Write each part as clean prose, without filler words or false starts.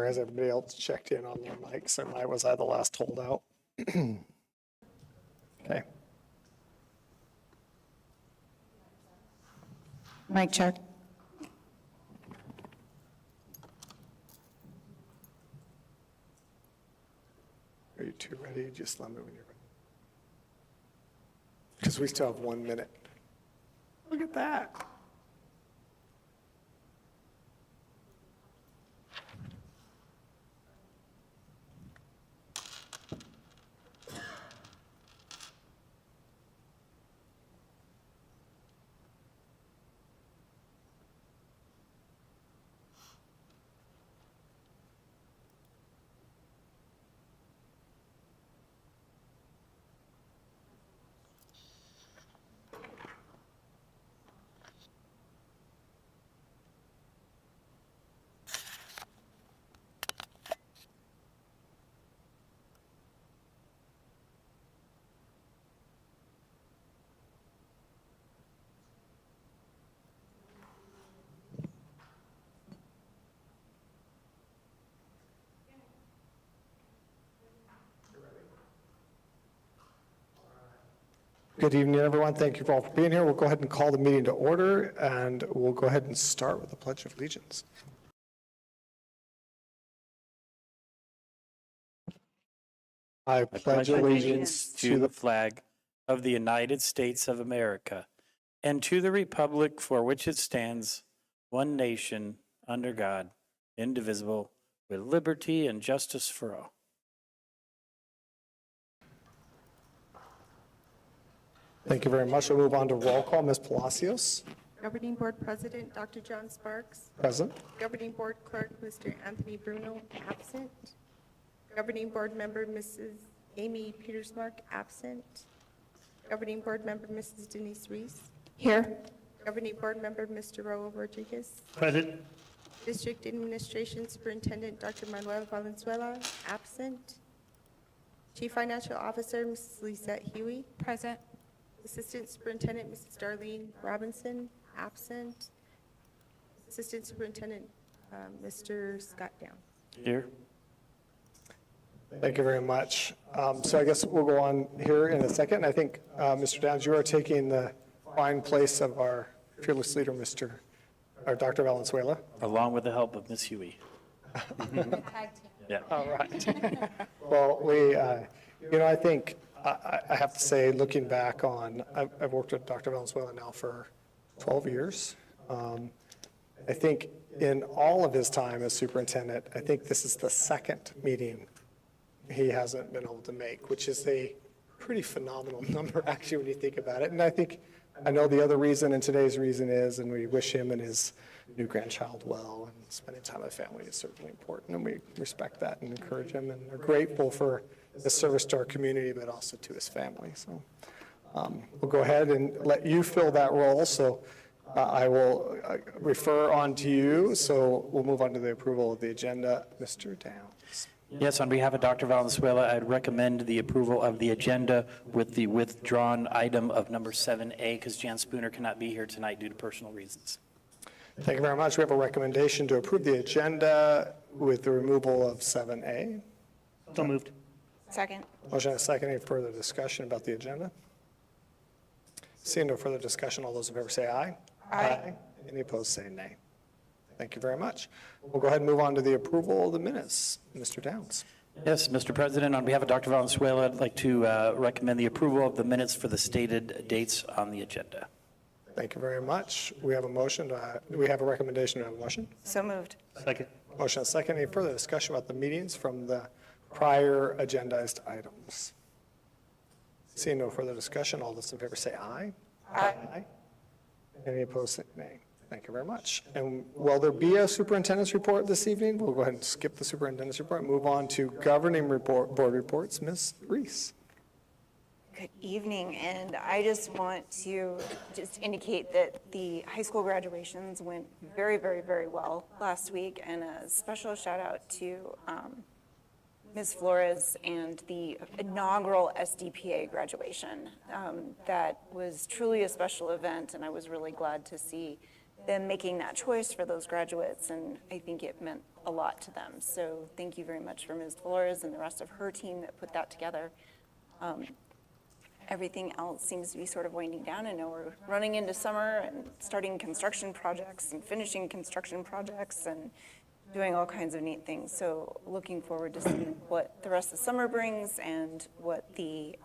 Has everybody else checked in on their mics? Or was I the last holdout? Okay. Mic check. Are you two ready? Just let me know when you're ready. Because we still have 1 minute. Look at that. Good evening, everyone. Thank you all for being here. We'll go ahead and call the meeting to order, and we'll go ahead and start with the Pledge of Allegiance. I pledge allegiance to the flag of the United States of America and to the republic for which it stands, one nation, under God, indivisible, with liberty and justice for all. Thank you very much. We'll move on to roll call. Ms. Palacios. Governing Board President, Dr. John Sparks. Present. Governing Board Clerk, Mr. Anthony Bruno, absent. Governing Board Member, Mrs. Amy Petersmark, absent. Governing Board Member, Mrs. Denise Reese. Here. Governing Board Member, Mr. Raul Rodriguez. Present. District Administration Superintendent, Dr. Manuel Valenzuela, absent. Chief Financial Officer, Mrs. Lisette Huey. Present. Assistant Superintendent, Mrs. Darlene Robinson, absent. Assistant Superintendent, Mr. Scott Downs. Here. Thank you very much. So I guess we'll go on here in a second. I think, Mr. Downs, you are taking the fine place of our fearless leader, Dr. Valenzuela. Along with the help of Ms. Huey. Yeah. All right. Well, I think I have to say, looking back on, I've worked with Dr. Valenzuela now for 12 years. I think in all of his time as superintendent, I think this is the second meeting he hasn't been able to make, which is a pretty phenomenal number, actually, when you think about it. And I know the other reason, and today's reason is, and we wish him and his new grandchild well, and spending time with family is certainly important, and we respect that and encourage him, and are grateful for his service to our community, but also to his family. So we'll go ahead and let you fill that role. So I will refer on to you. So we'll move on to the approval of the agenda. Mr. Downs. Yes, on behalf of Dr. Valenzuela, I'd recommend the approval of the agenda with the withdrawn item of number 7A, because Jan Spooner cannot be here tonight due to personal reasons. Thank you very much. We have a recommendation to approve the agenda with the removal of 7A. So moved. Second. Motion and a second. Any further discussion about the agenda? Seeing no further discussion, all those in favor say aye. Aye. Any opposed say nay. Thank you very much. We'll go ahead and move on to the approval of the minutes. Mr. Downs. Yes, Mr. President, on behalf of Dr. Valenzuela, I'd like to recommend the approval of the minutes for the stated dates on the agenda. Thank you very much. We have a motion. We have a recommendation to have a motion. So moved. Second. Motion and a second. Any further discussion about the meetings from the prior agendized items? Seeing no further discussion, all those in favor say aye. Aye. Any opposed say nay. Thank you very much. And will there be a superintendent's report this evening? We'll go ahead and skip the superintendent's report and move on to governing board reports. Ms. Reese. Good evening, and I just want to indicate that the high school graduations went very, very, very well last week, and a special shout out to Ms. Flores and the inaugural SDPA graduation. That was truly a special event, and I was really glad to see them making that choice for those graduates, and I think it meant a lot to them. So thank you very much for Ms. Flores and the rest of her team that put that together. Everything else seems to be sort of winding down, and now we're running into summer and starting construction projects and finishing construction projects and doing all kinds of neat things. So looking forward to seeing what the rest of summer brings and what the,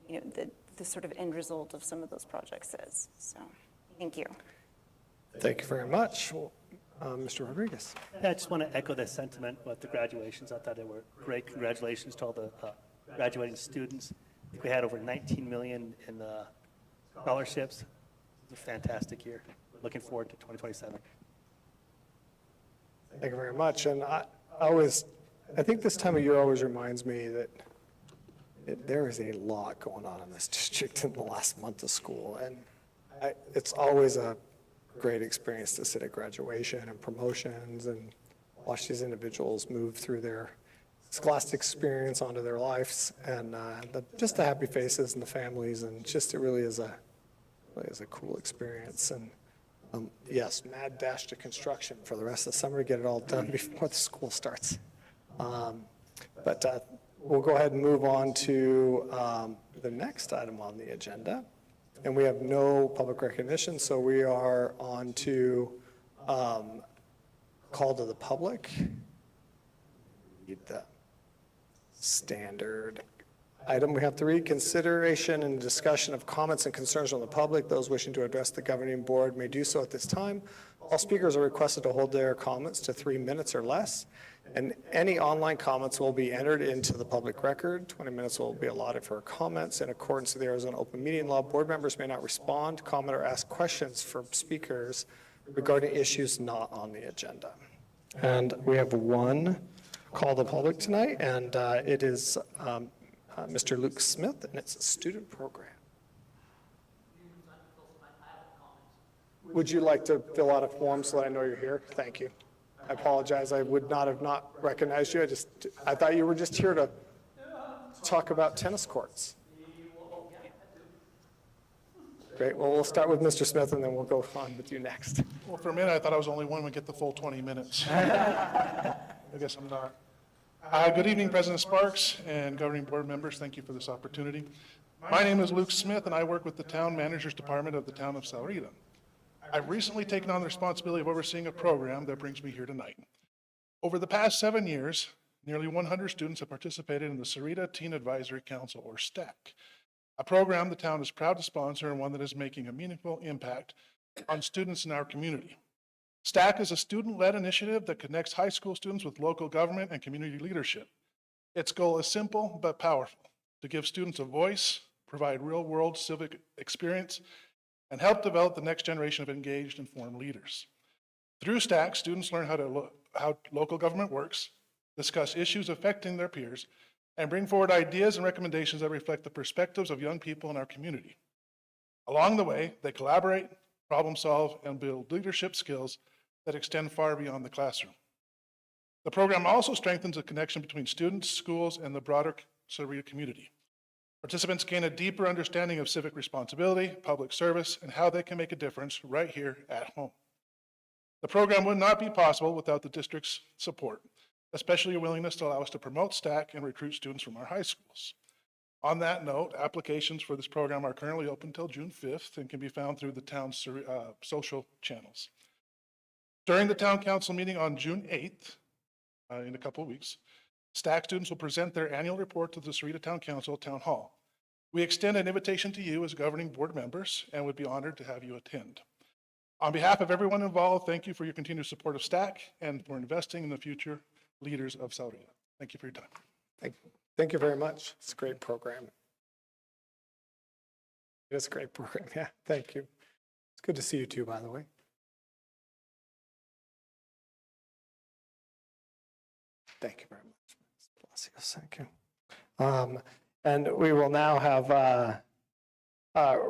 the sort of end result of some of those projects is. So thank you. Thank you very much. Mr. Rodriguez. Yeah, I just want to echo the sentiment with the graduations. I thought they were great. Congratulations to all the graduating students. I think we had over 19 million in scholarships. It was a fantastic year. Looking forward to 2027. Thank you very much. And I think this time of year always reminds me that there is a lot going on in this district in the last month of school. And it's always a great experience to sit at graduation and promotions and watch these individuals move through their scholastic experience onto their lives, and just the happy faces and the families, and just it really is a cool experience. And yes, mad dash to construction for the rest of the summer to get it all done before the school starts. But we'll go ahead and move on to the next item on the agenda. And we have no public recognition, so we are on to call to the public. Read the standard item we have to read. Consideration and discussion of comments and concerns from the public. Those wishing to address the governing board may do so at this time. All speakers are requested to hold their comments to 3 minutes or less. And any online comments will be entered into the public record. 20 minutes will be allotted for comments. In accordance with the Arizona Open Meeting Law, board members may not respond, comment, or ask questions from speakers regarding issues not on the agenda. And we have one call to the public tonight, and it is Mr. Luke Smith, and it's a student program. Would you like to fill out a form so that I know you're here? Thank you. I apologize. I would not have not recognized you. I thought you were just here to talk about tennis courts. Great. Well, we'll start with Mr. Smith, and then we'll go on with you next. Well, for a minute, I thought I was the only one who would get the full 20 minutes. I guess I'm not. Good evening, President Sparks and governing board members. Thank you for this opportunity. My name is Luke Smith, and I work with the Town Manager's Department of the Town of Sahuarita. I've recently taken on the responsibility of overseeing a program that brings me here tonight. Over the past 7 years, nearly 100 students have participated in the Sahuarita Teen Advisory Council, or STAC, a program the town is proud to sponsor and one that is making a meaningful impact on students in our community. STAC is a student-led initiative that connects high school students with local government and community leadership. Its goal is simple but powerful: to give students a voice, provide real-world civic experience, and help develop the next generation of engaged, informed leaders. Through STAC, students learn how local government works, discuss issues affecting their peers, and bring forward ideas and recommendations that reflect the perspectives of young people in our community. Along the way, they collaborate, problem solve, and build leadership skills that extend far beyond the classroom. The program also strengthens the connection between students, schools, and the broader Sahuarita community. Participants gain a deeper understanding of civic responsibility, public service, and how they can make a difference right here at home. The program would not be possible without the district's support, especially your willingness to allow us to promote STAC and recruit students from our high schools. On that note, applications for this program are currently open until June 5th and can be found through the town's social channels. During the town council meeting on June 8th, in a couple of weeks, STAC students will present their annual report to the Sahuarita Town Council Town Hall. We extend an invitation to you as governing board members and would be honored to have you attend. On behalf of everyone involved, thank you for your continued support of STAC and for investing in the future leaders of Sahuarita. Thank you for your time. Thank you very much. It's a great program. It is a great program. Yeah, thank you. It's good to see you too, by the way. Thank you very much. Bless you. Thank you. And we will now have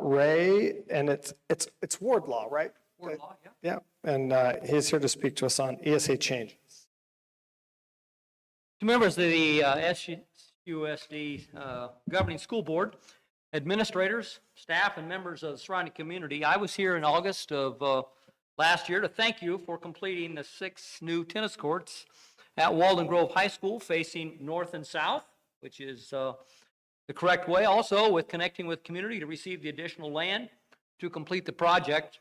Ray, and it's Wardlaw, right? Wardlaw, yeah. Yeah, and he's here to speak to us on ESA changes. To members of the SUSD Governing School Board, administrators, staff, and members of the surrounding community, I was here in August of last year to thank you for completing the 6 new tennis courts at Walden Grove High School facing north and south, which is the correct way. Also, with connecting with community to receive the additional land to complete the project.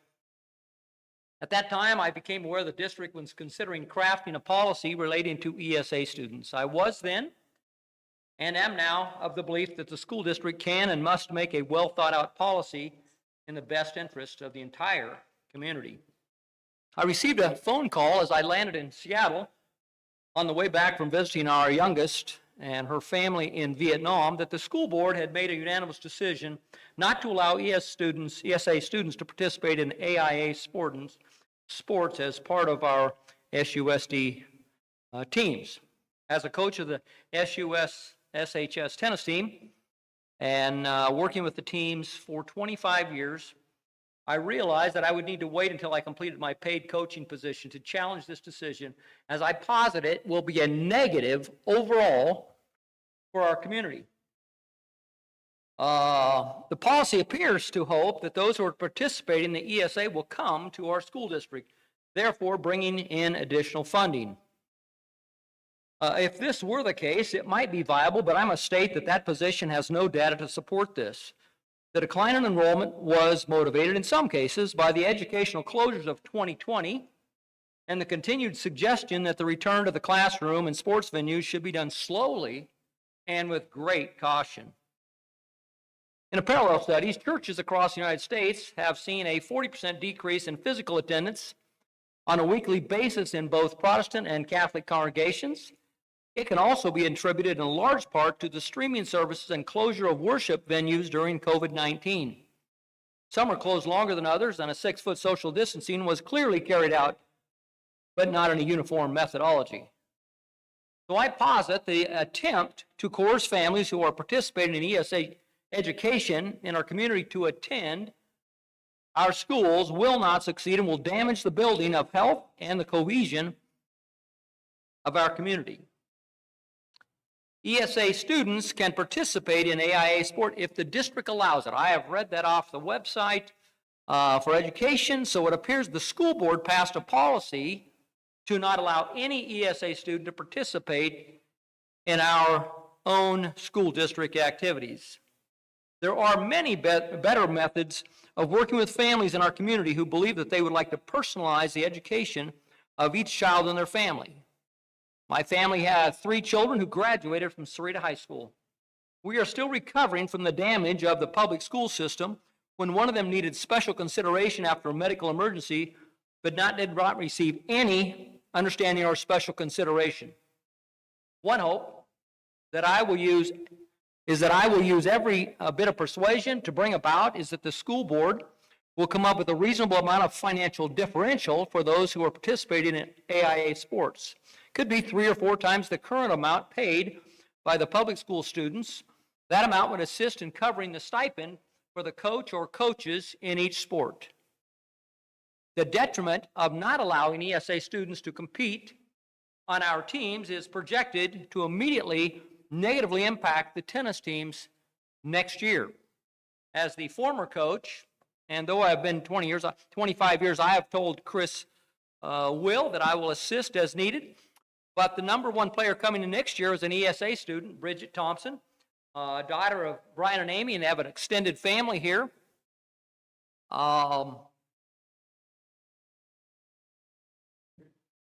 At that time, I became aware the district was considering crafting a policy relating to ESA students. I was then and am now of the belief that the school district can and must make a well-thought-out policy in the best interest of the entire community. I received a phone call as I landed in Seattle on the way back from visiting our youngest and her family in Vietnam that the school board had made a unanimous decision not to allow ESA students to participate in AIA sports as part of our SUSD teams. As a coach of the SHS tennis team and working with the teams for 25 years, I realized that I would need to wait until I completed my paid coaching position to challenge this decision, as I posit it will be a negative overall for our community. The policy appears to hope that those who are participating in the ESA will come to our school district, therefore bringing in additional funding. If this were the case, it might be viable, but I must state that that position has no data to support this. The decline in enrollment was motivated in some cases by the educational closures of 2020 and the continued suggestion that the return to the classroom and sports venues should be done slowly and with great caution. In a parallel studies, churches across the United States have seen a 40% decrease in physical attendance on a weekly basis in both Protestant and Catholic congregations. It can also be attributed in large part to the streaming services and closure of worship venues during COVID-19. Some are closed longer than others, and a 6-foot social distancing was clearly carried out, but not in a uniform methodology. So I posit the attempt to coerce families who are participating in ESA education in our community to attend our schools will not succeed and will damage the building of health and the cohesion of our community. ESA students can participate in AIA sport if the district allows it. I have read that off the website for education, so it appears the school board passed a policy to not allow any ESA student to participate in our own school district activities. There are many better methods of working with families in our community who believe that they would like to personalize the education of each child in their family. My family had 3 children who graduated from Sahuarita High School. We are still recovering from the damage of the public school system when one of them needed special consideration after a medical emergency, but did not receive any understanding or special consideration. One hope that I will use every bit of persuasion to bring about is that the school board will come up with a reasonable amount of financial differential for those who are participating in AIA sports. Could be 3 or 4 times the current amount paid by the public school students. That amount would assist in covering the stipend for the coach or coaches in each sport. The detriment of not allowing ESA students to compete on our teams is projected to immediately negatively impact the tennis teams next year. As the former coach, and though I've been 25 years, I have told Chris Will that I will assist as needed. But the number 1 player coming in next year is an ESA student, Bridget Thompson, daughter of Brian and Amy, and they have an extended family here.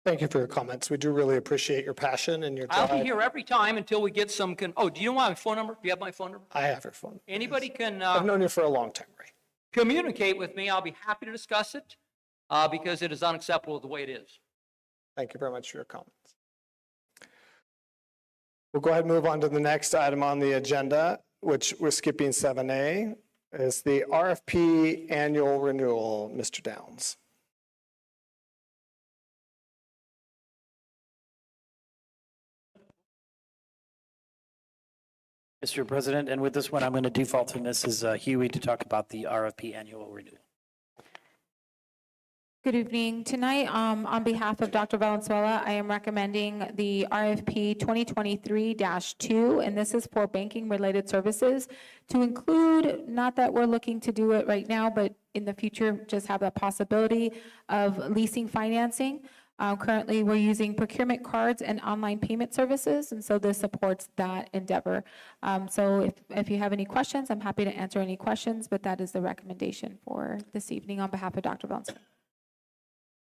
Thank you for your comments. We do really appreciate your passion and your I'll drive. be here every time until we get some. Do you know my phone number? Do you have my phone number? I have your phone. Anybody can I've known you for a long time, Ray. communicate with me. I'll be happy to discuss it because it is unacceptable the way it is. Thank you very much for your comments. We'll go ahead and move on to the next item on the agenda, which we're skipping 7A, is the RFP annual renewal. Mr. Downs. Mr. President, and with this one, I'm going to default to Mrs. Huey to talk about the RFP annual renewal. Good evening. Tonight, on behalf of Dr. Valenzuela, I am recommending the RFP 2023-2, and this is for banking-related services to include, not that we're looking to do it right now, but in the future, just have the possibility of leasing financing. Currently, we're using procurement cards and online payment services, and so this supports that endeavor. So if you have any questions, I'm happy to answer any questions, but that is the recommendation for this evening on behalf of Dr. Valenzuela.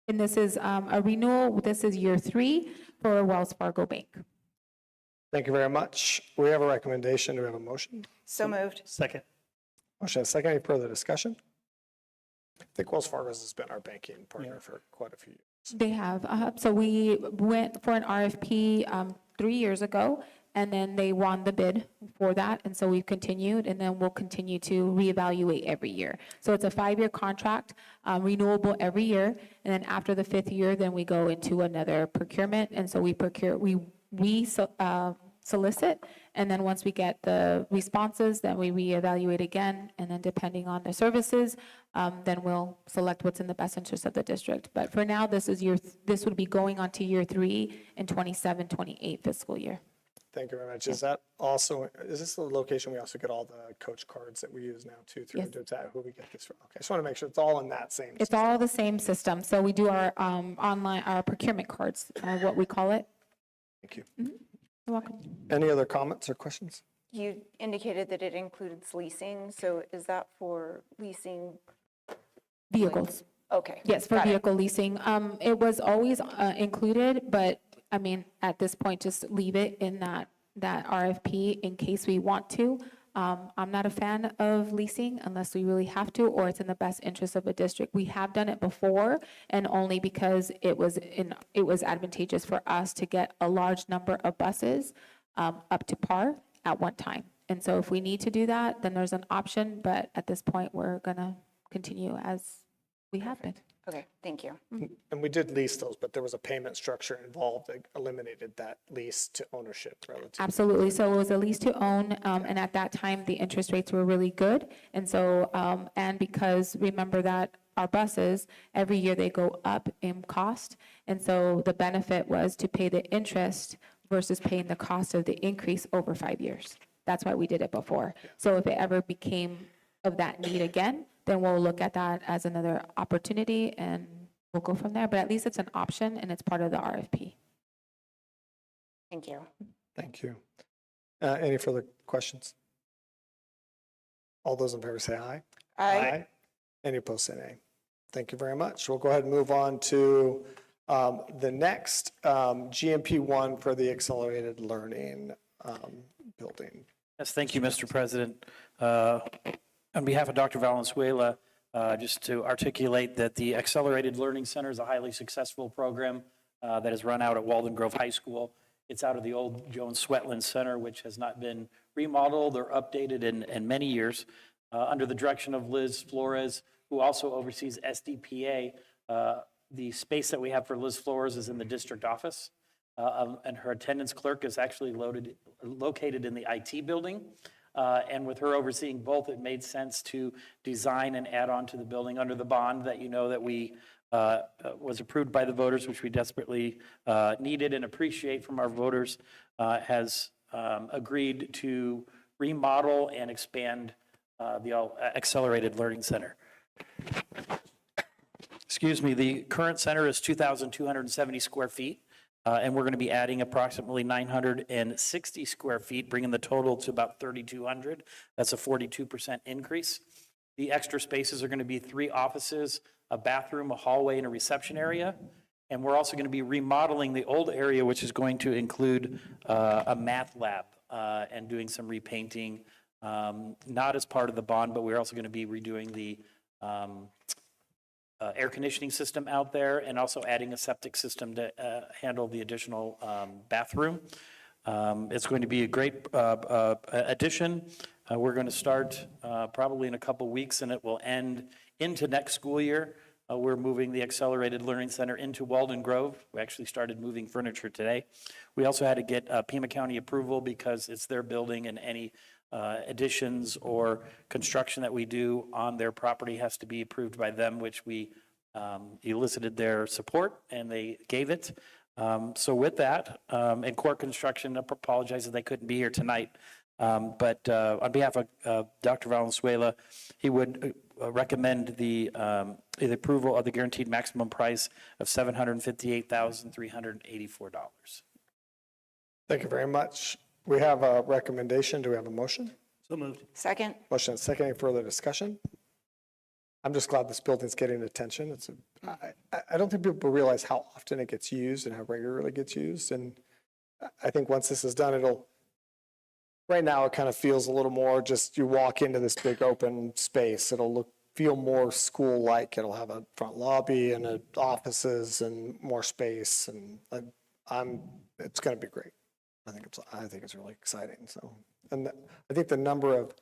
And this is a renewal. This is year 3 for Wells Fargo Bank. Thank you very much. We have a recommendation. Do we have a motion? So moved. Second. Motion and second. Any further discussion? I think Wells Fargo has been our banking partner for quite a few years. They have. So we went for an RFP 3 years ago, and then they won the bid for that. And so we've continued, and then we'll continue to reevaluate every year. So it's a 5-year contract, renewable every year. And then after the 5th year, then we go into another procurement. And so we solicit, and then once we get the responses, then we reevaluate again, and then depending on the services, then we'll select what's in the best interest of the district. But for now, this would be going on to year 3 in 27-28 fiscal year. Thank you very much. Is this the location we also get all the coach cards that we use now too through Yes. who we get this from? Okay, I just want to make sure it's all in that same. It's all the same system. So we do our online, our procurement cards, what we call it. Thank you. You're welcome. Any other comments or questions? You indicated that it includes leasing, so is that for leasing? Vehicles. Okay. Yes, for got it. vehicle leasing. It was always included, but I mean, at this point, just leave it in that RFP in case we want to. I'm not a fan of leasing unless we really have to, or it's in the best interest of a district. We have done it before, and only because it was advantageous for us to get a large number of buses up to par at one time. And so if we need to do that, then there's an option, but at this point, we're gonna continue as we have been. Okay, thank you. And we did lease those, but there was a payment structure involved that eliminated that lease to ownership relative. Absolutely. So it was a lease to own, and at that time, the interest rates were really good. And so, and because remember that our buses, every year they go up in cost. And so the benefit was to pay the interest versus paying the cost of the increase over 5 years. That's why we did it before. So if it ever became of that need again, then we'll look at that as another opportunity and we'll go from there. But at least it's an option and it's part of the RFP. Thank you. Thank you. Any further questions? All those in favor say aye. Aye. Any opposed say nay. Thank you very much. We'll go ahead and move on to the next GMP1 for the accelerated learning building. Yes, thank you, Mr. President. On behalf of Dr. Valenzuela, just to articulate that the Accelerated Learning Center is a highly successful program that is run out at Walden Grove High School. It's out of the old Jones Swetland Center, which has not been remodeled or updated in many years. Under the direction of Liz Flores, who also oversees SDPA, the space that we have for Liz Flores is in the district office, and her attendance clerk is actually located in the IT building. And with her overseeing both, it made sense to design and add on to the building under the bond that you know that we was approved by the voters, which we desperately needed and appreciate from our voters, has agreed to remodel and expand the Accelerated Learning Center. Excuse me, the current center is 2,270 square feet. And we're going to be adding approximately 960 square feet, bringing the total to about 3,200. That's a 42% increase. The extra spaces are going to be 3 offices, a bathroom, a hallway, and a reception area. And we're also going to be remodeling the old area, which is going to include a math lab and doing some repainting, not as part of the bond, but we're also going to be redoing the air conditioning system out there and also adding a septic system to handle the additional bathroom. It's going to be a great addition. We're going to start probably in a couple weeks and it will end into next school year. We're moving the Accelerated Learning Center into Walden Grove. We actually started moving furniture today. We also had to get Pima County approval because it's their building and any additions or construction that we do on their property has to be approved by them, which we elicited their support, and they gave it. So with that, and Core Construction apologizes they couldn't be here tonight. But on behalf of Dr. Valenzuela, he would recommend the approval of the guaranteed maximum price of $758,384. Thank you very much. We have a recommendation. Do we have a motion? So moved. Second. Motion and second. Any further discussion? I'm just glad this building's getting attention. I don't think people realize how often it gets used and how regularly it gets used. And I think once this is done, right now it kind of feels a little more just you walk into this big open space. It'll feel more school-like. It'll have a front lobby and offices and more space. And it's going to be great. I think it's really exciting. So, and I think the number of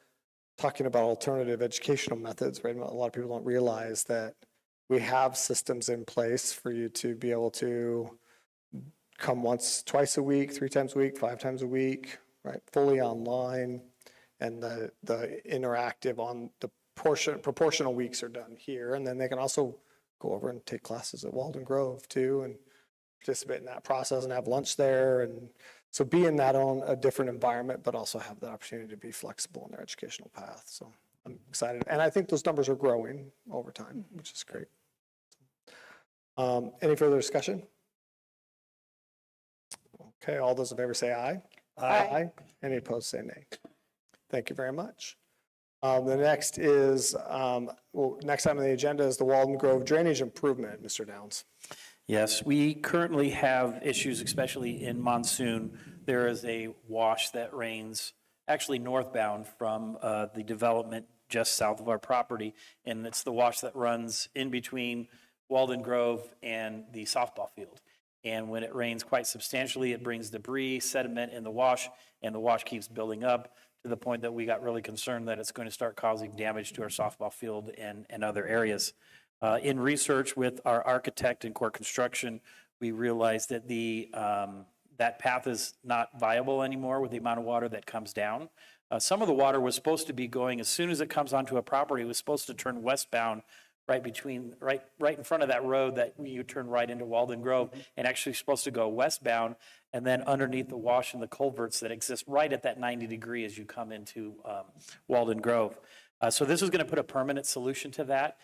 talking about alternative educational methods, right? A lot of people don't realize that we have systems in place for you to be able to come once, twice a week, 3 times a week, 5 times a week, right? Fully online, and the interactive on the proportional weeks are done here, and then they can also go over and take classes at Walden Grove too, and participate in that process and have lunch there, and so be in that on a different environment, but also have the opportunity to be flexible in their educational path. So I'm excited. And I think those numbers are growing over time, which is great. Any further discussion? Okay, all those in favor say aye. Aye. Any opposed say nay. Thank you very much. The next is, next item on the agenda is the Walden Grove drainage improvement, Mr. Downs. Yes, we currently have issues, especially in monsoon. There is a wash that rains actually northbound from the development just south of our property, and it's the wash that runs in between Walden Grove and the softball field. And when it rains quite substantially, it brings debris, sediment in the wash, and the wash keeps building up to the point that we got really concerned that it's going to start causing damage to our softball field and other areas. In research with our architect and Core Construction, we realized that that path is not viable anymore with the amount of water that comes down. Some of the water was supposed to be going, as soon as it comes onto a property, it was supposed to turn westbound right in front of that road that you turn right into Walden Grove, and actually supposed to go westbound and then underneath the wash and the culverts that exist right at that 90 degree as you come into Walden Grove. So this is going to put a permanent solution to that.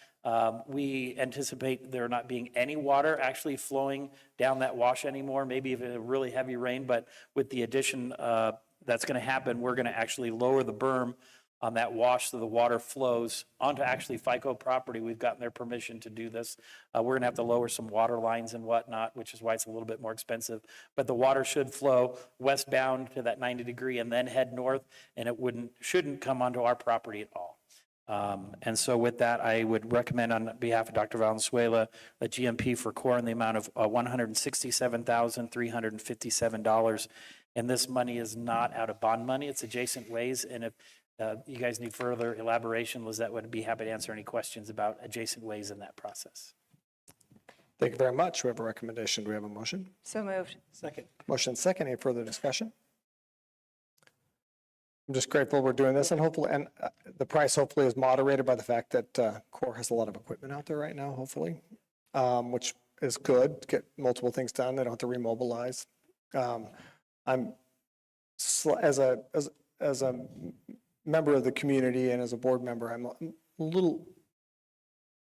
We anticipate there not being any water actually flowing down that wash anymore, maybe even a really heavy rain, but with the addition that's going to happen, we're going to actually lower the berm on that wash so the water flows onto actually FICO property. We've gotten their permission to do this. We're going to have to lower some water lines and whatnot, which is why it's a little bit more expensive. But the water should flow westbound to that 90 degree and then head north, and it shouldn't come onto our property at all. And so with that, I would recommend on behalf of Dr. Valenzuela a GMP for Core in the amount of $167,357. And this money is not out of bond money, it's adjacent ways. And if you guys need further elaboration, Lizette would be happy to answer any questions about adjacent ways in that process. Thank you very much. We have a recommendation. Do we have a motion? So moved. Second. Motion second. Any further discussion? I'm just grateful we're doing this, and hopefully, the price hopefully is moderated by the fact that Core has a lot of equipment out there right now, hopefully, which is good to get multiple things done. They don't have to remobilize. As a member of the community and as a board member, I'm a little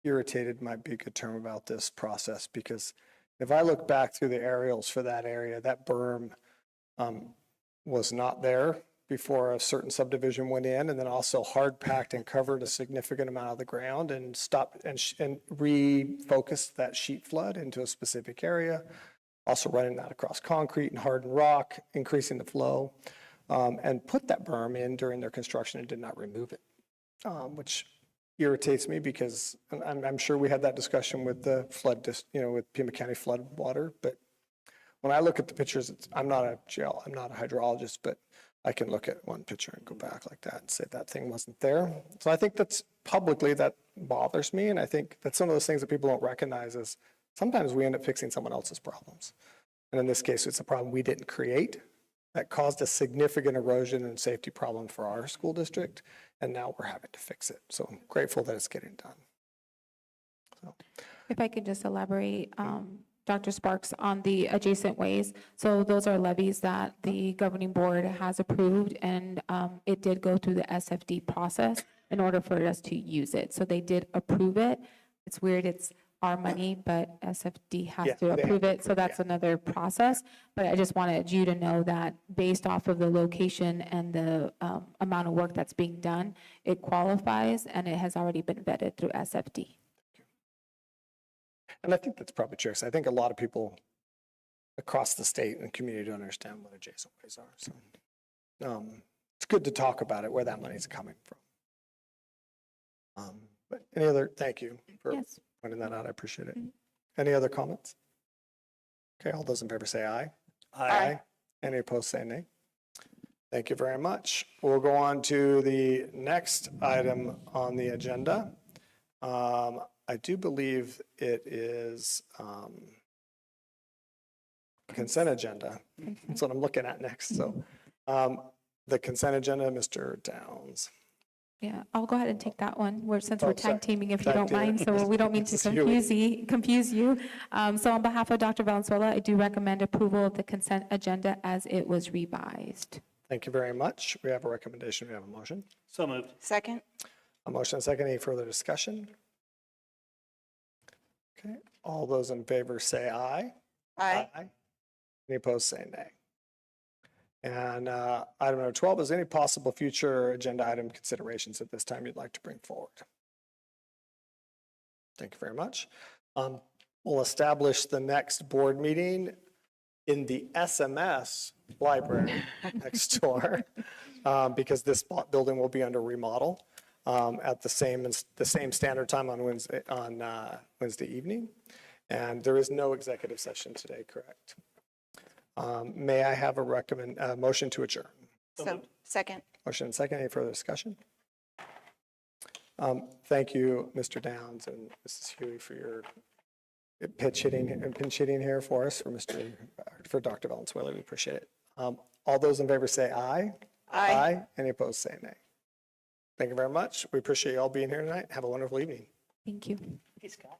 irritated, might be a good term, about this process, because if I look back through the aerials for that area, that berm was not there before a certain subdivision went in, and then also hard packed and covered a significant amount of the ground and stopped and refocused that sheet flood into a specific area, also running that across concrete and hardened rock, increasing the flow, and put that berm in during their construction and did not remove it, which irritates me because I'm sure we had that discussion with the flood, with Pima County flood water, but when I look at the pictures, I'm not a hydrologist, but I can look at one picture and go back like that and say that thing wasn't there. So I think that's publicly that bothers me, and I think that's some of those things that people don't recognize is sometimes we end up fixing someone else's problems. And in this case, it's a problem we didn't create that caused a significant erosion and safety problem for our school district, and now we're having to fix it. So I'm grateful that it's getting done. So, If I could just elaborate, Dr. Sparks, on the adjacent ways. So those are levies that the governing board has approved, and it did go through the SFD process in order for us to use it. So they did approve it. It's weird, it's our money, but SFD Yeah, has to they have approve to it, so approve, that's yeah. another process. But I just wanted you to know that based off of the location and the amount of work that's being done, it qualifies, and it has already been vetted through SFD. And I think that's probably true. So I think a lot of people across the state and community don't understand what adjacent ways are. So it's good to talk about it, where that money's coming from. But any other, thank you for Yes. pointing that out. I appreciate it. Any other comments? Okay, all those in favor say aye. Aye. Any opposed say nay. Thank you very much. We'll go on to the next item on the agenda. I do believe it is consent agenda. That's what I'm looking at next. So the consent agenda, Mr. Downs. Yeah, I'll go ahead and take that one, since Oh, we're sorry. tag teaming, if you Tag don't teaming. mind, so we don't mean to Mrs. Huey. confuse you. So on behalf of Dr. Valenzuela, I do recommend approval of the consent agenda as it was revised. Thank you very much. We have a recommendation. We have a motion. So moved. Second? A motion and a second. Any further discussion? Okay, all those in favor say aye. Aye. Any opposed say nay. And item number 12, is any possible future agenda item considerations at this time you'd like to bring forward? Thank you very much. We'll establish the next board meeting in the SMS library next door because this building will be under remodel at the same standard time on Wednesday evening. And there is no executive session today, correct? May I have a motion to adjourn? So, second. Motion and second. Any further discussion? Thank you, Mr. Downs and Mrs. Huey, for your pinch hitting here for us for Dr. Valenzuela. We appreciate it. All those in favor say aye. Aye. Any opposed say nay. Thank you very much. We appreciate you all being here tonight. Have a wonderful evening. Thank you. Hey, Scott.